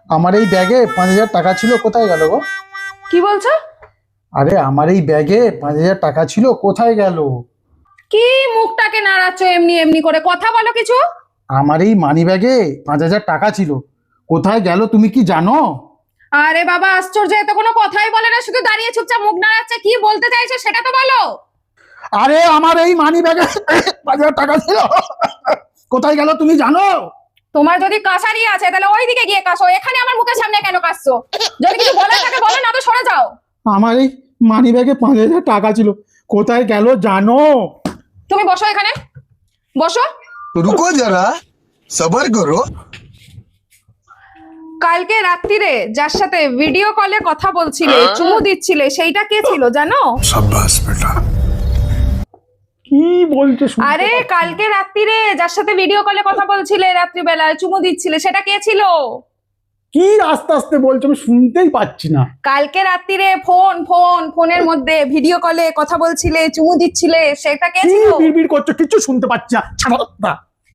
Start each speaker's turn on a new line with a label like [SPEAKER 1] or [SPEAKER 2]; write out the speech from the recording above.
[SPEAKER 1] আমার এই ব্যাগে 5,000 টাকা ছিল, কোথায় গেল গো?
[SPEAKER 2] কি বলছো?
[SPEAKER 1] আরে আমার এই ব্যাগে 5,000 টাকা ছিল, কোথায় গেল?
[SPEAKER 2] কি মুখটাকে নাড়াচ্ছ এমনি এমনি করে? কথা বলো কিছু।
[SPEAKER 1] আমার এই মানি ব্যাগে 5,000 টাকা ছিল, কোথায় গেল তুমি কি জানো?
[SPEAKER 2] আরে বাবা আশ্চর্য, এত কোনো কথাই বলে না, শুধু দাঁড়িয়ে চুপচাপ মুখ নাড়াচ্ছে। কি বলতে চাইছো সেটা তো বলো।
[SPEAKER 1] আরে আমার এই মানি ব্যাগে 5,000 টাকা ছিল, কোথায় গেল তুমি জানো?
[SPEAKER 2] তোমার যদি কাছারি আছে তাহলে ওইদিকে গিয়ে কাশো, এখানে আমার মুখের সামনে কেন কাশছো? যদি কিছু বলার থাকে বলো, না তো সরে যাও।
[SPEAKER 1] আমার এই মানি ব্যাগে 5,000 টাকা ছিল, কোথায় গেল জানো?
[SPEAKER 2] তুমি বসো, এখানে বসো।
[SPEAKER 3] रुको जरा सबर करो।
[SPEAKER 2] কালকে রাত্রিরে যার সাথে ভিডিও কলে কথা বলছিলে, চুমু দিচ্ছিলে, সেইটা কে ছিল জানো?
[SPEAKER 3] शाबाश बेटा।
[SPEAKER 1] কি বলছো শুনতে
[SPEAKER 2] আরে
[SPEAKER 1] পাচ্ছি না।
[SPEAKER 2] কালকে রাত্রিরে যার সাথে ভিডিও কলে কথা বলছিলে, রাত্রিবেলায় চুমু দিচ্ছিলে, সেটা কে ছিল?
[SPEAKER 1] কি আস্তে আস্তে বলছো, আমি শুনতেই পাচ্ছি না।
[SPEAKER 2] কালকে রাত্রিরে ফোনের মধ্যে ভিডিও কলে কথা বলছিলে, চুমু দিচ্ছিলে, সেটা কে
[SPEAKER 1] কি
[SPEAKER 2] ছিল?
[SPEAKER 1] বিড়বিড় করছো, কিছু শুনতে পাচ্ছি না, ছাড়ো না।